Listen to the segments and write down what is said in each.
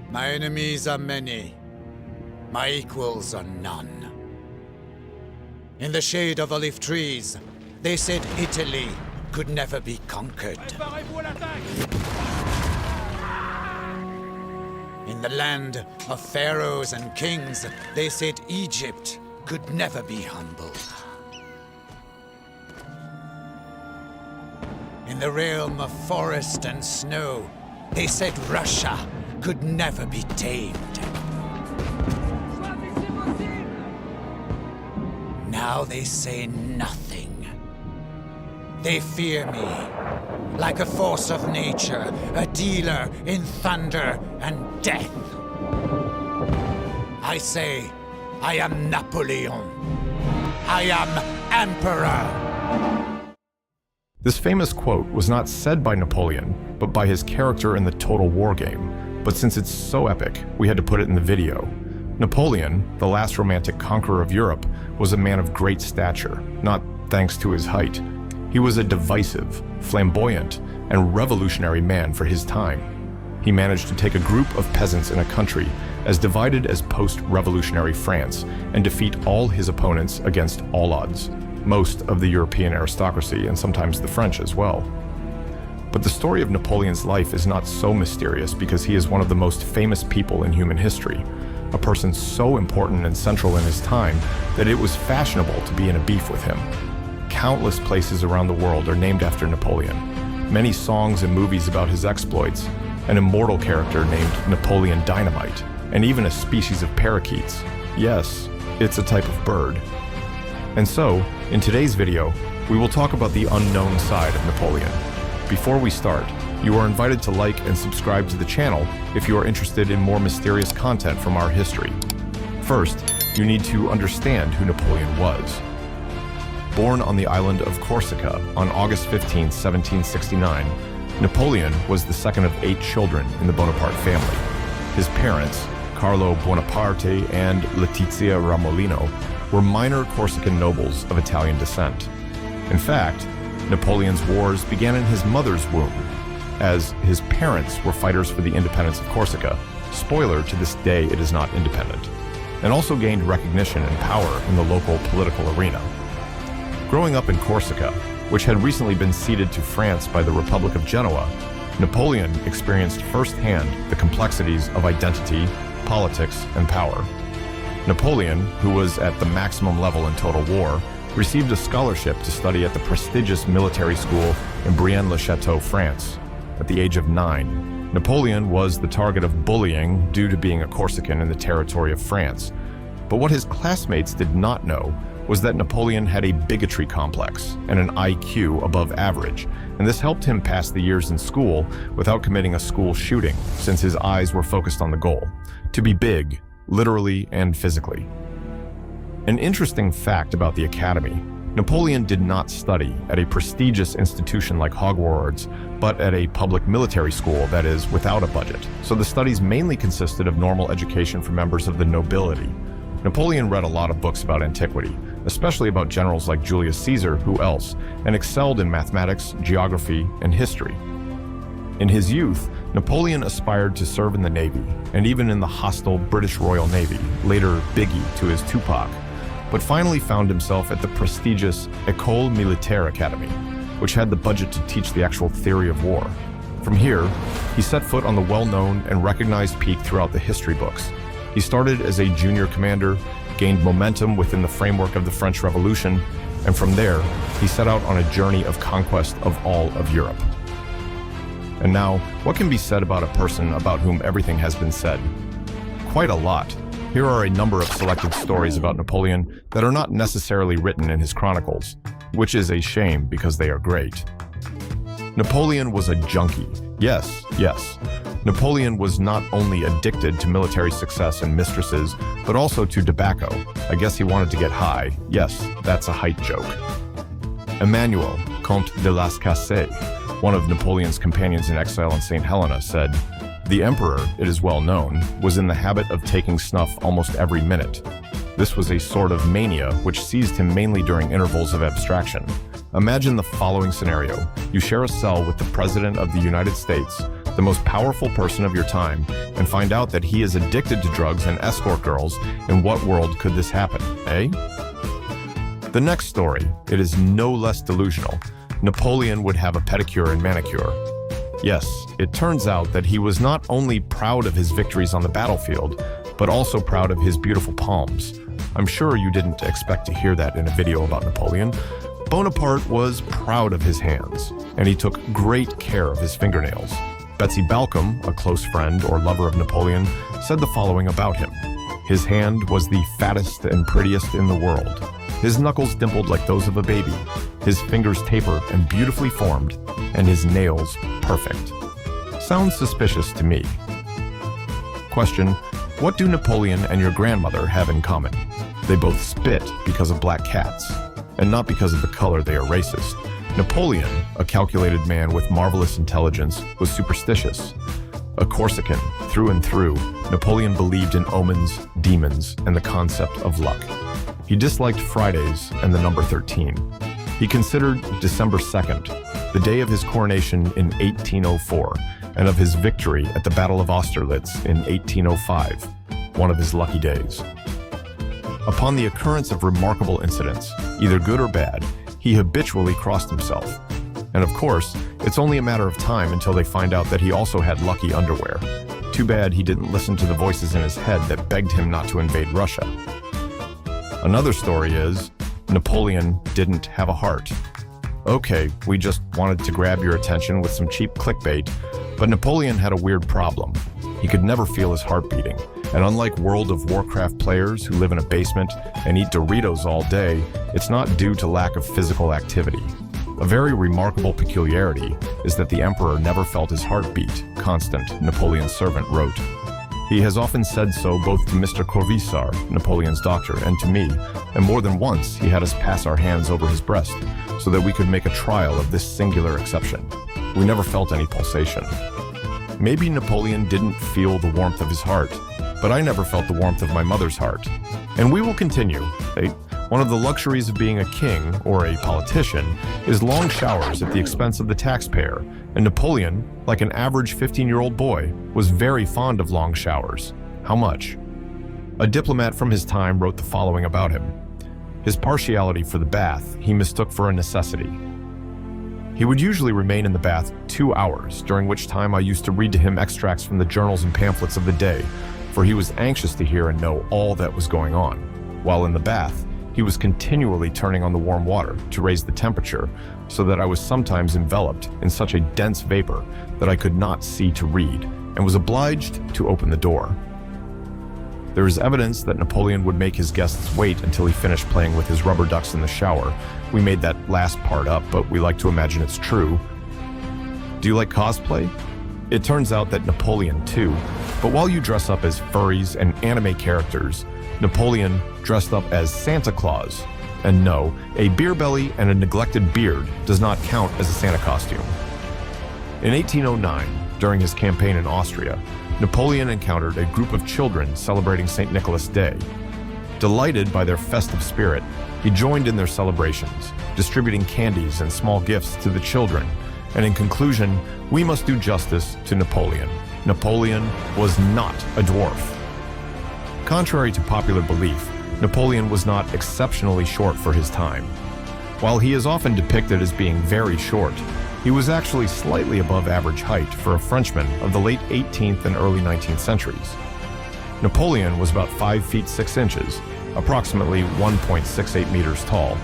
My enemies are many. My equals are none. In the shade of olive trees, they said Italy could never be conquered. In the land of pharaohs and kings, they said Egypt could never be humbled. In the realm of forest and snow, they said Russia could never be tamed. Now they say nothing. They fear me, like a force of nature, a dealer in thunder and death. I say, I am Napoleon. I am Emperor. This famous quote was not said by Napoleon, but by his character in the Total War game. But since it's so epic, we had to put it in the video. Napoleon, the last romantic conqueror of Europe, was a man of great stature, not thanks to his height. He was a divisive, flamboyant, and revolutionary man for his time. He managed to take a group of peasants in a country as divided as post-revolutionary France and defeat all his opponents against all odds, most of the European aristocracy and sometimes the French as well. But the story of Napoleon's life is not so mysterious because he is one of the most famous people in human history, a person so important and central in his time that it was fashionable to be in a beef with him. Countless places around the world are named after Napoleon. Many songs and movies about his exploits, an immortal character named Napoleon Dynamite, and even a species of parakeets. Yes, it's a type of bird. And so, in today's video, we will talk about the unknown side of Napoleon. Before we start, you are invited to like and subscribe to the channel if you are interested in more mysterious content from our history. First, you need to understand who Napoleon was. Born on the island of Corsica on August 15, 1769, Napoleon was the second of 8 children in the Bonaparte family. His parents, Carlo Bonaparte and Letizia Ramolino, were minor Corsican nobles of Italian descent. In fact, Napoleon's wars began in his mother's womb, as his parents were fighters for the independence of Corsica. Spoiler, to this day it is not independent, and also gained recognition and power in the local political arena. Growing up in Corsica, which had recently been ceded to France by the Republic of Genoa, Napoleon experienced firsthand the complexities of identity, politics, and power. Napoleon, who was at the maximum level in total war, received a scholarship to study at the prestigious military school in Brienne-le-Château, France. At the age of 9, Napoleon was the target of bullying due to being a Corsican in the territory of France. But what his classmates did not know was that Napoleon had a bigotry complex and an IQ above average, and this helped him pass the years in school without committing a school shooting, since his eyes were focused on the goal: to be big, literally and physically. An interesting fact about the academy: Napoleon did not study at a prestigious institution like Hogwarts, but at a public military school that is without a budget, so the studies mainly consisted of normal education for members of the nobility. Napoleon read a lot of books about antiquity, especially about generals like Julius Caesar, who else, and excelled in mathematics, geography, and history. In his youth, Napoleon aspired to serve in the Navy, and even in the hostile British Royal Navy, later Biggie to his Tupac, but finally found himself at the prestigious École Militaire Academy, which had the budget to teach the actual theory of war. From here, he set foot on the well-known and recognized peak throughout the history books. He started as a junior commander, gained momentum within the framework of the French Revolution, and from there, he set out on a journey of conquest of all of Europe. And now, what can be said about a person about whom everything has been said? Quite a lot. Here are a number of selected stories about Napoleon that are not necessarily written in his chronicles, which is a shame because they are great. Napoleon was a junkie. Yes. Napoleon was not only addicted to military success and mistresses, but also to tobacco. I guess he wanted to get high. Yes, that's a height joke. Emmanuel, Comte de Las Cases, one of Napoleon's companions in exile in St. Helena, said, "The emperor, it is well known, was in the habit of taking snuff almost every minute. This was a sort of mania which seized him mainly during intervals of abstraction. Imagine the following scenario. You share a cell with the President of the United States, the most powerful person of your time, and find out that he is addicted to drugs and escort girls, in what world could this happen, eh? The next story, it is no less delusional. Napoleon would have a pedicure and manicure. Yes, it turns out that he was not only proud of his victories on the battlefield, but also proud of his beautiful palms. I'm sure you didn't expect to hear that in a video about Napoleon. Bonaparte was proud of his hands, and he took great care of his fingernails. Betsy Balcom, a close friend or lover of Napoleon, said the following about him. His hand was the fattest and prettiest in the world. His knuckles dimpled like those of a baby, his fingers tapered and beautifully formed, and his nails perfect. Sounds suspicious to me. Question: what do Napoleon and your grandmother have in common? They both spit because of black cats, and not because of the color they are racist. Napoleon, a calculated man with marvelous intelligence, was superstitious. A Corsican through and through, Napoleon believed in omens, demons, and the concept of luck. He disliked Fridays and the number 13. He considered December 2nd, the day of his coronation in 1804, and of his victory at the Battle of Austerlitz in 1805, one of his lucky days. Upon the occurrence of remarkable incidents, either good or bad, he habitually crossed himself. And of course, it's only a matter of time until they find out that he also had lucky underwear. Too bad he didn't listen to the voices in his head that begged him not to invade Russia. Another story is, Napoleon didn't have a heart. Okay, we just wanted to grab your attention with some cheap clickbait, but Napoleon had a weird problem. He could never feel his heart beating, and unlike World of Warcraft players who live in a basement and eat Doritos all day, it's not due to lack of physical activity. A very remarkable peculiarity is that the emperor never felt his heart beat, Constant, Napoleon's servant, wrote. He has often said so both to Mr. Corvisar, Napoleon's doctor, and to me, and more than once he had us pass our hands over his breast so that we could make a trial of this singular exception. We never felt any pulsation. Maybe Napoleon didn't feel the warmth of his heart, but I never felt the warmth of my mother's heart. And we will continue. One of the luxuries of being a king or a politician is long showers at the expense of the taxpayer, and Napoleon, like an average 15-year-old boy, was very fond of long showers. How much? A diplomat from his time wrote the following about him. His partiality for the bath he mistook for a necessity. He would usually remain in the bath 2 hours, during which time I used to read to him extracts from the journals and pamphlets of the day, for he was anxious to hear and know all that was going on. While in the bath, he was continually turning on the warm water to raise the temperature, so that I was sometimes enveloped in such a dense vapor that I could not see to read, and was obliged to open the door. There is evidence that Napoleon would make his guests wait until he finished playing with his rubber ducks in the shower. We made that last part up, but we like to imagine it's true. Do you like cosplay? It turns out that Napoleon too, but while you dress up as furries and anime characters, Napoleon dressed up as Santa Claus. And no, a beer belly and a neglected beard does not count as a Santa costume. In 1809, during his campaign in Austria, Napoleon encountered a group of children celebrating St. Nicholas Day. Delighted by their festive spirit, he joined in their celebrations, distributing candies and small gifts to the children. And in conclusion, we must do justice to Napoleon. Napoleon was not a dwarf. Contrary to popular belief, Napoleon was not exceptionally short for his time. While he is often depicted as being very short, he was actually slightly above average height for a Frenchman of the late 18th and early 19th centuries. Napoleon was about 5 feet 6 inches, approximately 1.68 meters tall,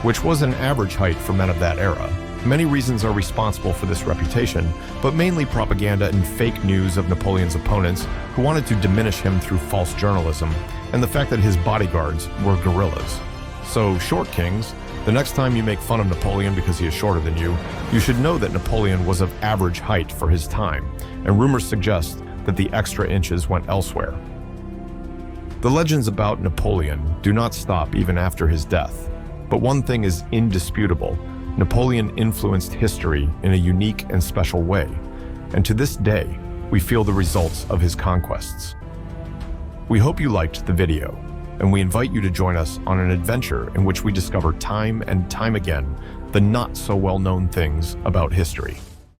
which was an average height for men of that era. Many reasons are responsible for this reputation, but mainly propaganda and fake news of Napoleon's opponents who wanted to diminish him through false journalism, and the fact that his bodyguards were gorillas. So, short kings, the next time you make fun of Napoleon because he is shorter than you should know that Napoleon was of average height for his time, and rumors suggest that the extra inches went elsewhere. The legends about Napoleon do not stop even after his death, but one thing is indisputable. Napoleon influenced history in a unique and special way, and to this day, we feel the results of his conquests. We hope you liked the video, and we invite you to join us on an adventure in which we discover time and time again the not-so-well-known things about history.